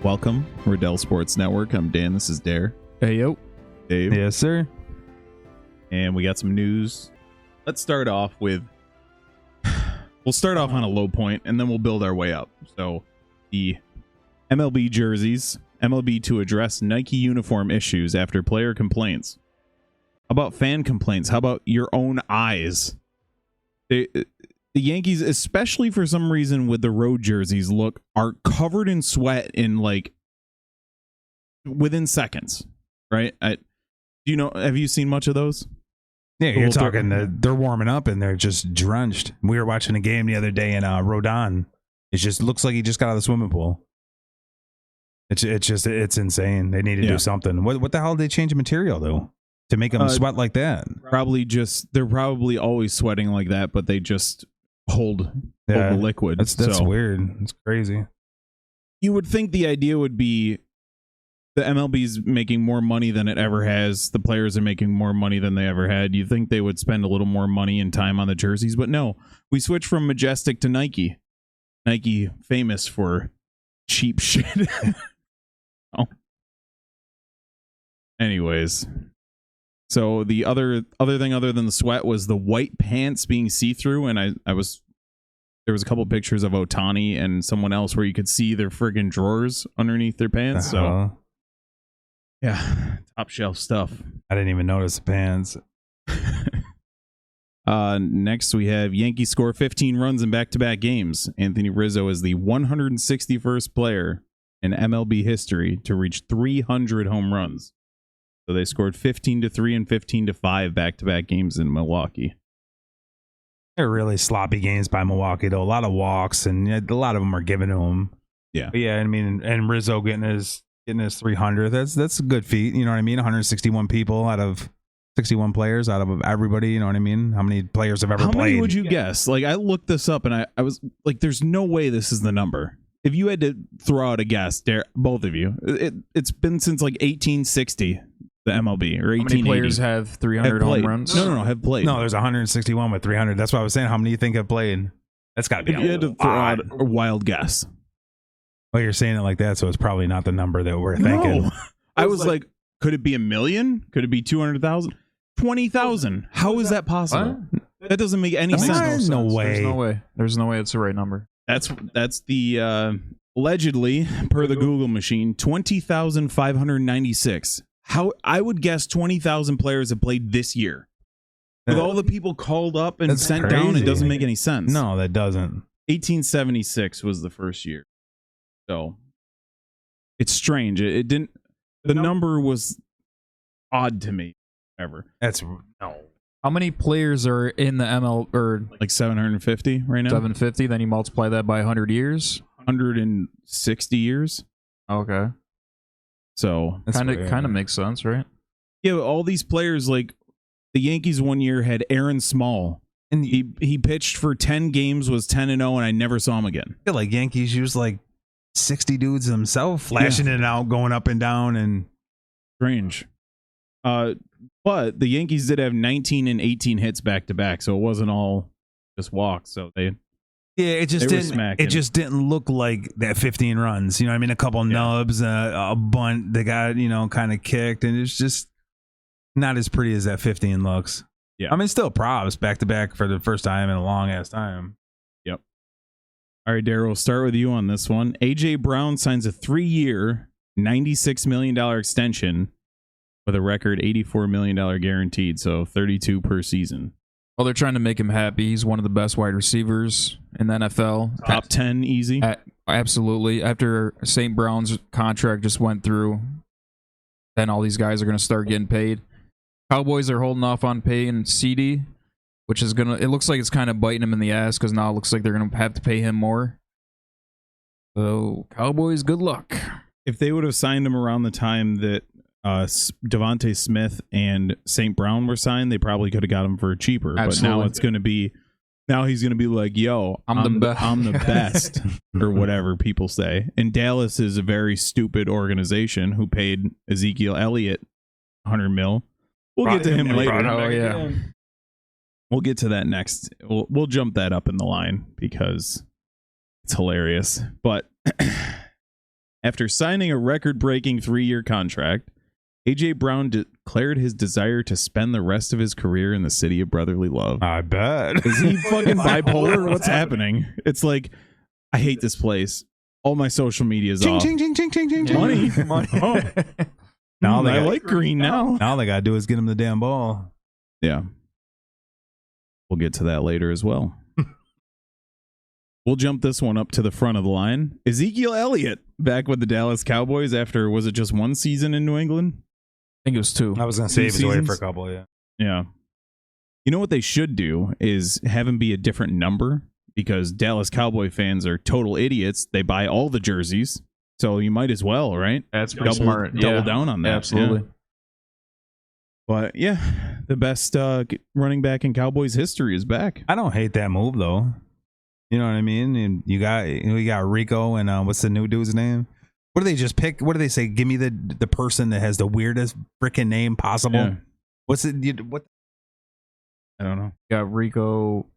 Welcome, Riddell Sports Network. I'm Dan. This is Dare. Hey, yo. Dave. Yes, sir. And we got some news. Let's start off with... We'll start off on a low point, and then we'll build our way up. So, the MLB jerseys. MLB to address Nike uniform issues after player complaints. How about fan complaints? How about your own eyes? The Yankees, especially for some reason with the road jerseys, are covered in sweat in within seconds, right? Have you seen much of those? Yeah, you're talking they're warming up and they're just drenched. We were watching a game the other day in Rodon. It just looks like he just got out of the swimming pool. It's insane. They need to do something. What the hell did they change the material though to make them sweat like that? They're probably always sweating like that, but they just hold the liquid. That's weird. It's crazy. You would think the idea would be the MLB's making more money than it ever has. The players are making more money than they ever had. You think they would spend a little more money and time on the jerseys, but no. We switched from Majestic to Nike. Nike, famous for cheap shit. Oh. Anyways, so the other thing other than the sweat was the white pants being see-through, and there was a couple pictures of Ohtani and someone else where you could see their friggin' drawers underneath their pants. So yeah, top shelf stuff. I didn't even notice the pants. Next we have Yankees score 15 runs in back-to-back games. Anthony Rizzo is the 161st player in MLB history to reach 300 home runs. So they scored 15-3 and 15-5 back-to-back games in Milwaukee. They're really sloppy games by Milwaukee, though. A lot of walks, and a lot of them are given to him. Yeah, but yeah. I mean, and Rizzo getting his 300th. That's a good feat. You know what I mean? 161 people out of 61 players out of everybody. You know what I mean? How many players have ever played? How many would you guess? Like, I looked this up, and I was like, "There's no way this is the number." If you had to throw out a guess, both of you, it's been since like 1860. The MLB or 1880. How many players have 300 home runs? No, have played. No, there's 161 with 300. That's what I was saying. How many do you think have played? That's got to be if you had to throw out a wild guess. Well, you're saying it like that, so it's probably not the number that we're thinking. No. I was like, could it be 1 million? Could it be 200,000? 20,000. How is that possible? What? That doesn't make any sense. No way. There's no way it's the right number. That's the allegedly, per the Google machine, 20,596. How I would guess 20,000 players have played this year. With all the people called up and sent down, it doesn't make any sense. No, that doesn't. 1876 was the first year. So it's strange. It didn't. The number was odd to me. Ever. That's no. How many players are in the ML or like 750 right now? 750. Then you multiply that by 100 years. 160 years. Okay. So kind of makes sense, right? Yeah, all these players, like the Yankees one year had Aaron Small, and he pitched for 10 games, was 10-0, and I never saw him again. I feel like Yankees use like 60 dudes themselves, flashing it out, going up and down, and strange. But the Yankees did have 19 and 18 hits back to back, so it wasn't all just walks. So it just didn't look like that 15 runs. You know what I mean? A couple nubs, a bunt that got, kind of kicked, and it's just not as pretty as that 15 looks. Yeah. I mean, still props back to back for the first time in a long ass time. Yep. All right, Darryl, we'll start with you on this one. A.J. Brown signs a 3-year, $96 million extension with a record $84 million guaranteed, so 32 per season. Well, they're trying to make him happy. He's one of the best wide receivers in the NFL. Top 10 easy? Absolutely. After St. Brown's contract just went through, then all these guys are going to start getting paid. Cowboys are holding off on paying CD, which is going to... It looks like it's kind of biting him in the ass because now it looks like they're going to have to pay him more. So, Cowboys, good luck. If they would have signed him around the time that Devontae Smith and St. Brown were signed, they probably could have got him for cheaper. Absolutely. But now it's going to be... Now he's going to be like, yo, I'm the best, or whatever people say. And Dallas is a very stupid organization who paid Ezekiel Elliott $100 million. We'll get to him later. Oh, yeah. We'll get to that next. We'll jump that up in the line because it's hilarious. But After signing a record-breaking 3-year contract, A.J. Brown declared his desire to spend the rest of his career in the city of brotherly love. I bet. Is he fucking bipolar? What's happening? It's like, I hate this place. All my social media is off. Ching, ching, ching, ching, ching, ching. Money. Oh. Now I like green now. All they got to do is get him the damn ball. Yeah. We'll get to that later as well. We'll jump this one up to the front of the line. Ezekiel Elliott back with the Dallas Cowboys after, was it just one season in New England? I think it was 2. I was going to say he was away for a couple, yeah. Yeah. You know what they should do is have him be a different number, because Dallas Cowboy fans are total idiots. They buy all the jerseys, so you might as well, right? That's pretty smart. Double down on that. Absolutely. Yeah. But yeah, the best running back in Cowboys history is back. I don't hate that move though. You know what I mean? And you got Rico and what's the new dude's name? What do they just pick? What do they say? Give me the person that has the weirdest freaking name possible. Yeah. What's it? What? I don't know. You got Rico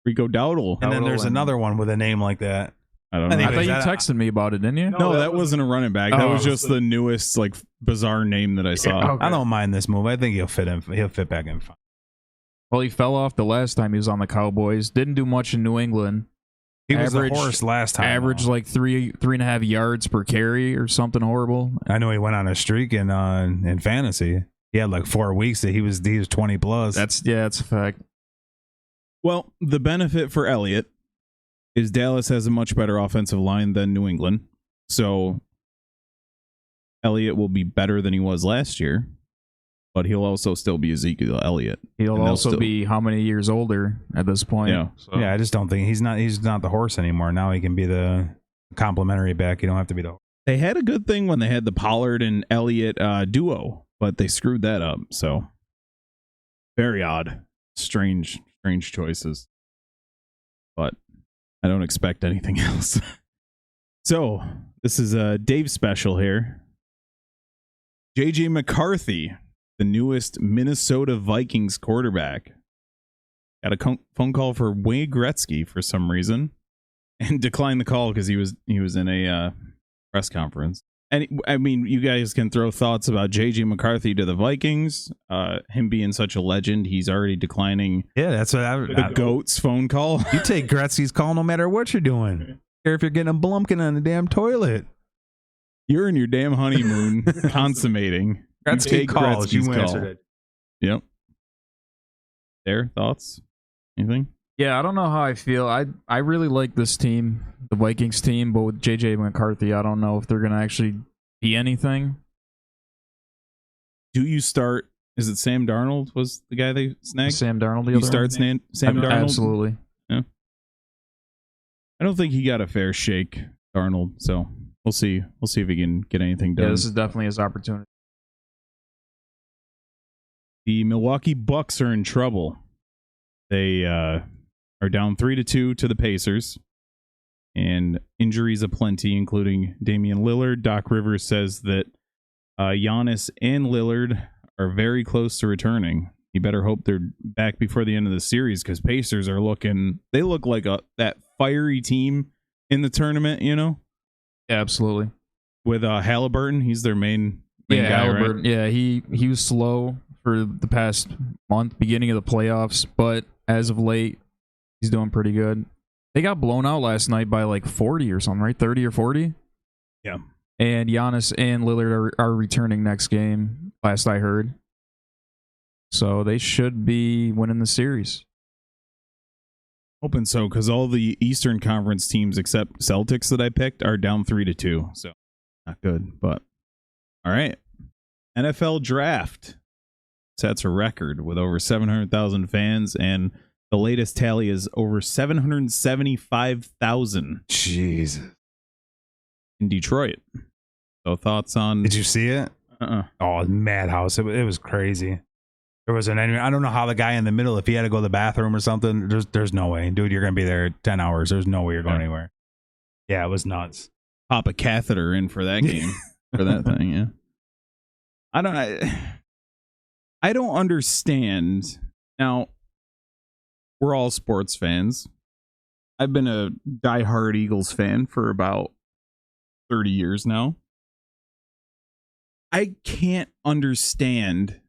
Dowdle. And then there's another one with a name like that. I don't know. I thought you texted me about it, didn't you? No, that wasn't a running back. That was just the newest, like, bizarre name that I saw. Okay. I don't mind this move. I think he'll fit in. He'll fit back in fine. Well, he fell off the last time he was on the Cowboys. Didn't do much in New England. He was a horse last time. Averaged like 3.5 yards per carry or something horrible. I know he went on a streak in fantasy. He had like 4 weeks that he was 20 plus. That's a fact. Well, the benefit for Elliott is Dallas has a much better offensive line than New England. So Elliott will be better than he was last year, but he'll also still be Ezekiel Elliott. He'll also be how many years older at this point? Yeah. So. Yeah, I just don't think he's not the horse anymore. Now he can be the complimentary back. You don't have to be the horse. They had a good thing when they had the Pollard and Elliott duo, but they screwed that up. So very odd. Strange choices. But I don't expect anything else. So this is a Dave special here. J.J. McCarthy, the newest Minnesota Vikings quarterback, got a phone call for Wayne Gretzky for some reason and declined the call because he was in a press conference. And I mean, you guys can throw thoughts about J.J. McCarthy to the Vikings. Him being such a legend, he's already declining. Yeah, that's what the GOAT's phone call. You take Gretzky's call no matter what you're doing. Or if you're getting a blumpkin on the damn toilet. You're in your damn honeymoon consummating. Gretzky calls. You answered it. Yep. Their thoughts? Anything? Yeah, I don't know how I feel. I really like this team, the Vikings team, but with J.J. McCarthy, I don't know if they're going to actually be anything. Do you start? Is it Sam Darnold was the guy they snagged? Sam Darnold, the you other start one? Sam Darnold? Absolutely. Yeah. I don't think he got a fair shake, Darnold, so we'll see. We'll see if he can get anything done. Yeah, this is definitely his opportunity. The Milwaukee Bucks are in trouble. They are down 3-2 to the Pacers, and injuries aplenty, including Damian Lillard. Doc Rivers says that Giannis and Lillard are very close to returning. You better hope they're back before the end of the series, because Pacers are they look like that fiery team in the tournament, you know? Yeah, absolutely. With Halliburton, he's their main guy, Halliburton. right? Yeah, he was slow for the past month, beginning of the playoffs, but as of late, he's doing pretty good. They got blown out last night by like 40 or something, right? 30 or 40? Yeah. And Giannis and Lillard are returning next game, last I heard. So they should be winning the series. Hoping so, because all the Eastern Conference teams except Celtics that I picked are down 3-2. So not good, but all right. NFL draft sets a record with over 700,000 fans, and the latest tally is over 775,000. Jesus. In Detroit. So thoughts on? Did you see it? Oh, madhouse! It was crazy. There was I don't know how the guy in the middle, if he had to go to the bathroom or something, there's no way, dude. You're gonna be there 10 hours. There's no way you're going anywhere. Yeah, it was nuts. Pop a catheter in for that game, for that thing. Yeah. I don't understand. Now, we're all sports fans. I've been a diehard Eagles fan for about 30 years now. I can't understand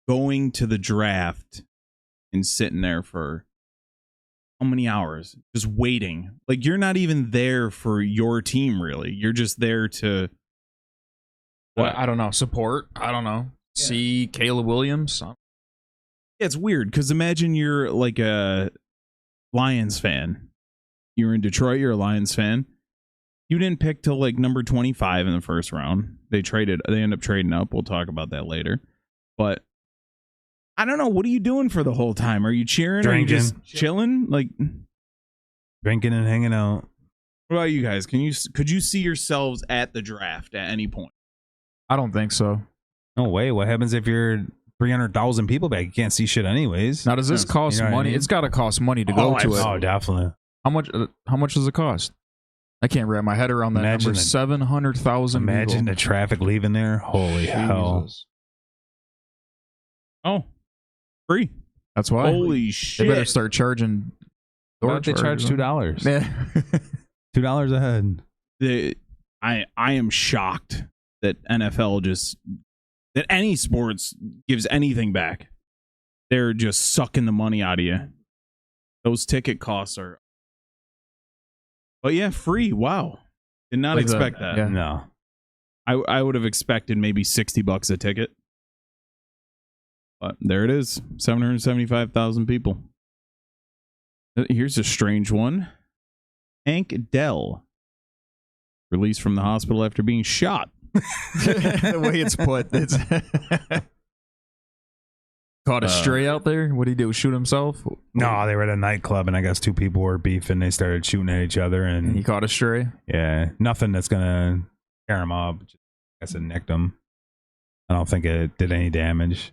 going to the draft and sitting there for how many hours just waiting. Like, you're not even there for your team, really. You're just there to I don't know, support. I don't know. Yeah. See Caleb Williams. Yeah, it's weird because imagine you're like a Lions fan. You're in Detroit, you're a Lions fan. You didn't pick till like number 25 in the first round. They end up trading up. We'll talk about that later. But I don't know. What are you doing for the whole time? Are you cheering? Drinking. Are you just chilling? Like drinking and hanging out. What about you guys? Could you see yourselves at the draft at any point? I don't think so. No way. What happens if you're 300,000 people back? You can't see shit anyways. Now, does this cost money? I mean? It's got to cost money to go to it. Oh, definitely. How much does it cost? I can't wrap my head around that number. 700,000. Imagine the traffic leaving there. Holy hell! Oh, free. That's why. Holy shit! They better start charging. They charge $2. Yeah. $2 a head. I am shocked that that any sports gives anything back. They're just sucking the money out of you. Those ticket costs are. But yeah, free. Wow. Did not expect that. Yeah. No. I would have expected maybe $60 a ticket. But there it is. 775,000 people. Here's a strange one. Hank Dell. Released from the hospital after being shot. The way it's put. It's caught a stray out there. What did he do? Shoot himself? No, they were at a nightclub, and I guess two people were beefing. They started shooting at each other, and he caught a stray. Yeah, nothing that's gonna tear him up. I guess it nicked him. I don't think it did any damage.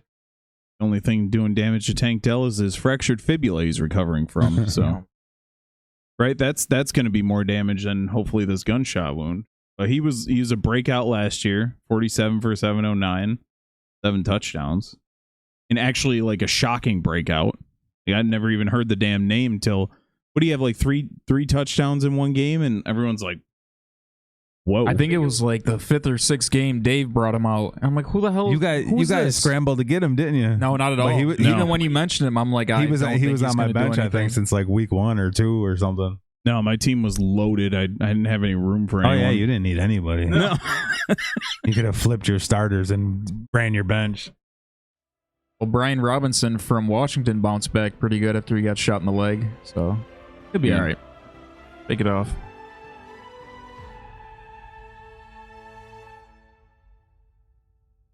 The only thing doing damage to Tank Dell is his fractured fibula he's recovering from. So, right, that's going to be more damage than hopefully this gunshot wound. But he was a breakout last year, 47 for 709, 7 touchdowns. And actually, like, a shocking breakout. Like, I'd never even heard the damn name till, what do you have, like three touchdowns in one game? And everyone's like, whoa. I think it was like the 5th or 6th game Dave brought him out. I'm like, who the hell? You guys scrambled to get him, didn't you? No, not at all. Even when you mentioned him, I'm like, he was on my bench, I think, since like week 1 or 2 or something. No, my team was loaded. I didn't have any room for anyone. Oh, yeah, you didn't need anybody. No. You could have flipped your starters and ran your bench. Well, Brian Robinson from Washington bounced back pretty good after he got shot in the leg. So, he'll be all right. Take it off.